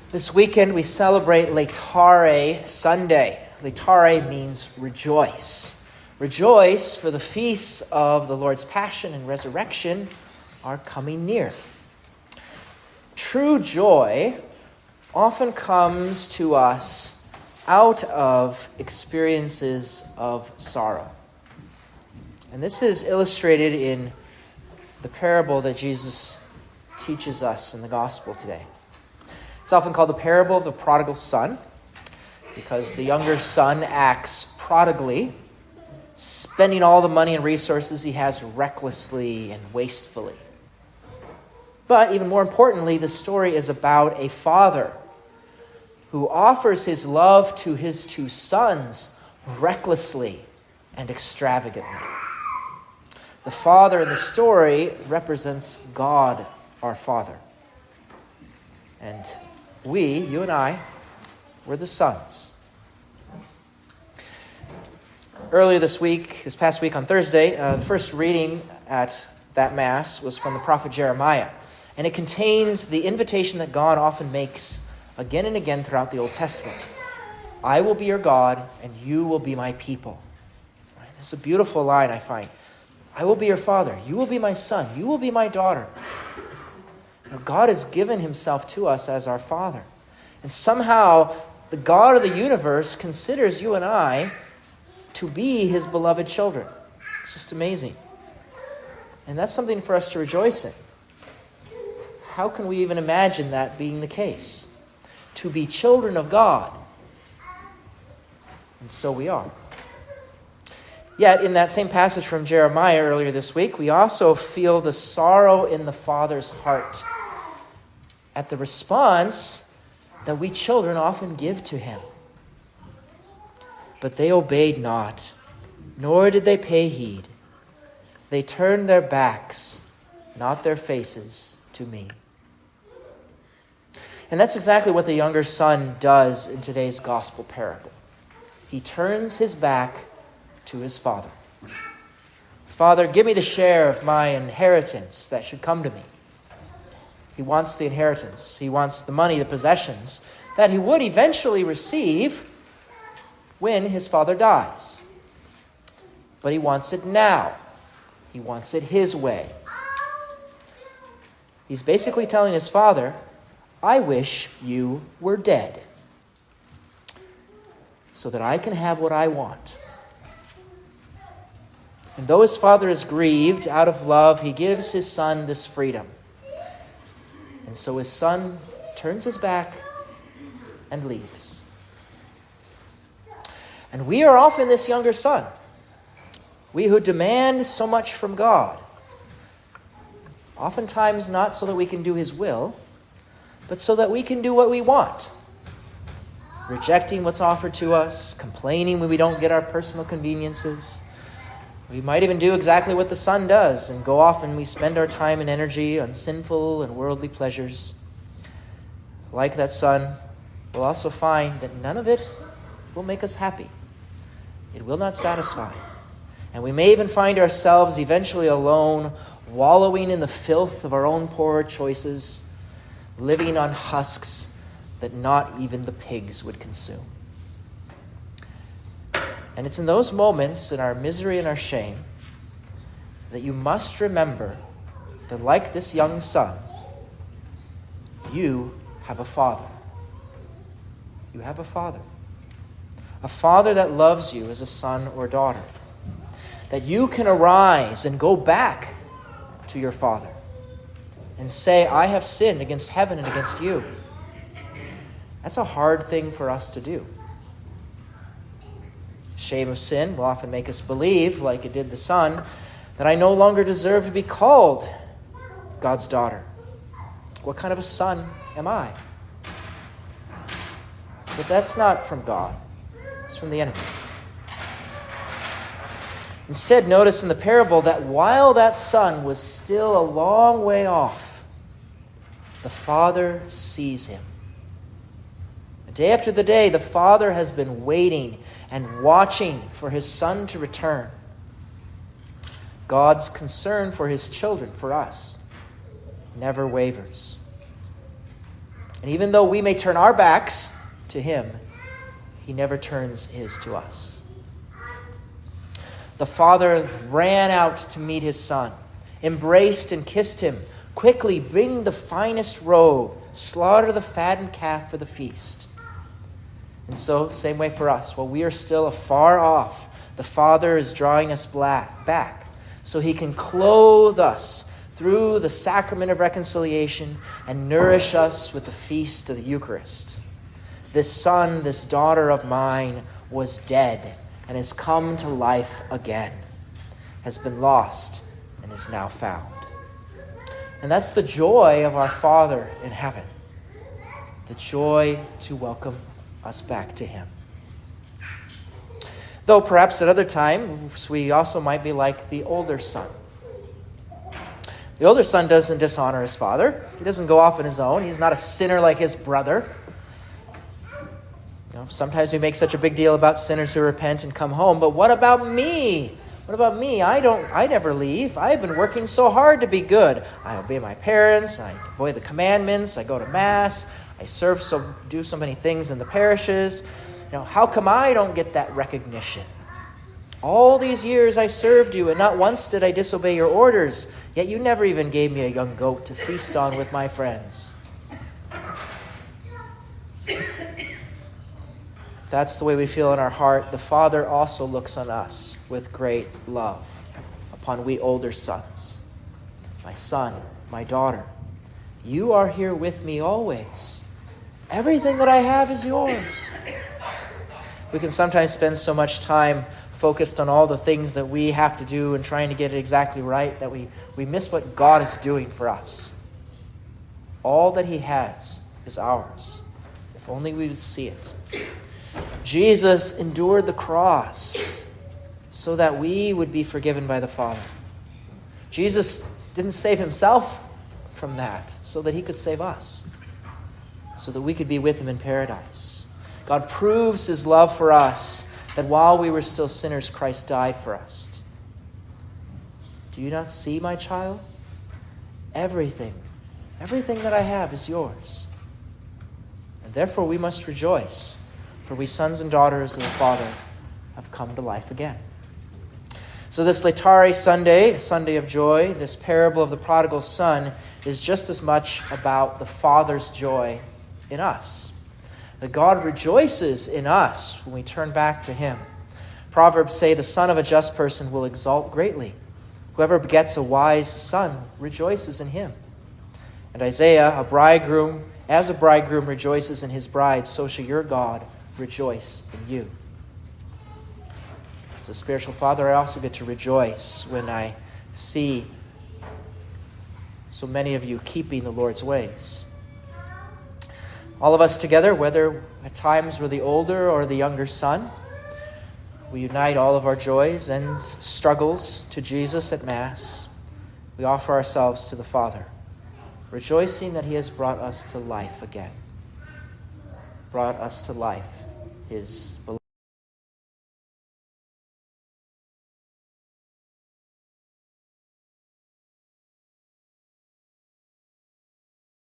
This weekend we celebrate Laetare Sunday. Laetare means rejoice. Rejoice, for the feasts of the Lord's Passion and Resurrection are coming near. True joy often comes to us out of experiences of sorrow. And this is illustrated in the parable that Jesus teaches us in the gospel today. It's often called the parable of the prodigal son because the younger son acts prodigally, spending all the money and resources he has recklessly and wastefully. But even more importantly, the story is about a father who offers his love to his two sons recklessly and extravagantly. The father in the story represents God, our Father. And we, you and I, we're the sons. Earlier this past week on Thursday, the first reading at that Mass was from the prophet Jeremiah. And it contains the invitation that God often makes again and again throughout the Old Testament. I will be your God, and you will be my people. Right? This is a beautiful line, I find. I will be your father. You will be my son. You will be my daughter. Now, God has given himself to us as our Father. And somehow, the God of the universe considers you and I to be his beloved children. It's just amazing. And that's something for us to rejoice in. How can we even imagine that being the case? To be children of God. And so we are. Yet, in that same passage from Jeremiah earlier this week, we also feel the sorrow in the Father's heart at the response that we children often give to him. But they obeyed not, nor did they pay heed. They turned their backs, not their faces, to me. And that's exactly what the younger son does in today's gospel parable. He turns his back to his father. Father, give me the share of my inheritance that should come to me. He wants the inheritance. He wants the money, the possessions that he would eventually receive when his father dies. But he wants it now. He wants it his way. He's basically telling his father, I wish you were dead so that I can have what I want. And though his father is grieved, out of love, he gives his son this freedom. And so his son turns his back and leaves. And we are often this younger son. We who demand so much from God. Oftentimes not so that we can do his will, but so that we can do what we want. Rejecting what's offered to us, complaining when we don't get our personal conveniences. We might even do exactly what the son does and go off and we spend our time and energy on sinful and worldly pleasures. Like that son, we'll also find that none of it will make us happy. It will not satisfy. And we may even find ourselves eventually alone, wallowing in the filth of our own poor choices, living on husks that not even the pigs would consume. And it's in those moments, in our misery and our shame, that you must remember that like this young son, you have a father. You have a father. A father that loves you as a son or daughter. That you can arise and go back to your father and say, I have sinned against heaven and against you. That's a hard thing for us to do. Shame of sin will often make us believe, like it did the son, that I no longer deserve to be called God's daughter. What kind of a son am I? But that's not from God. It's from the enemy. Instead, notice in the parable that while that son was still a long way off, the father sees him. Day after the day, the father has been waiting and watching for his son to return. God's concern for his children, for us, never wavers. And even though we may turn our backs to him, he never turns his to us. The Father ran out to meet his Son, embraced and kissed him. Quickly bring the finest robe, slaughter the fattened calf for the feast. And so, same way for us. While we are still afar off, the Father is drawing us back so he can clothe us through the sacrament of reconciliation and nourish us with the feast of the Eucharist. This son, this daughter of mine, was dead and has come to life again, has been lost and is now found. And that's the joy of our Father in heaven, the joy to welcome us back to him. Though perhaps at other times we also might be like the older son. The older son doesn't dishonor his father. He doesn't go off on his own. He's not a sinner like his brother. Sometimes we make such a big deal about sinners who repent and come home, but what about me? What about me? I never leave. I've been working so hard to be good. I obey my parents, I obey the commandments, I go to Mass, I do so many things in the parishes. How come I don't get that recognition? All these years I served you, and not once did I disobey your orders, yet you never even gave me a young goat to feast on with my friends. That's the way we feel in our heart. The Father also looks on us with great love, upon we older sons. My son, my daughter, you are here with me always. Everything that I have is yours. We can sometimes spend so much time focused on all the things that we have to do and trying to get it exactly right that we miss what God is doing for us. All that he has is ours, if only we would see it. Jesus endured the cross so that we would be forgiven by the Father. Jesus didn't save himself from that so that he could save us, so that we could be with him in paradise. God proves his love for us that while we were still sinners, Christ died for us. Do you not see, my child? Everything that I have is yours. And therefore we must rejoice, for we sons and daughters of the Father have come to life again. So this Laetare Sunday, Sunday of joy, this parable of the prodigal son, is just as much about the Father's joy in us. That God rejoices in us when we turn back to him. Proverbs say the son of a just person will exalt greatly. Whoever begets a wise son rejoices in him. And Isaiah, as a bridegroom rejoices in his bride, so shall your God rejoice in you. As a spiritual father, I also get to rejoice when I see so many of you keeping the Lord's ways. All of us together, whether at times we're the older or the younger son, we unite all of our joys and struggles to Jesus at Mass. We offer ourselves to the Father, rejoicing that he has brought us to life again. Brought us to life, his beloved.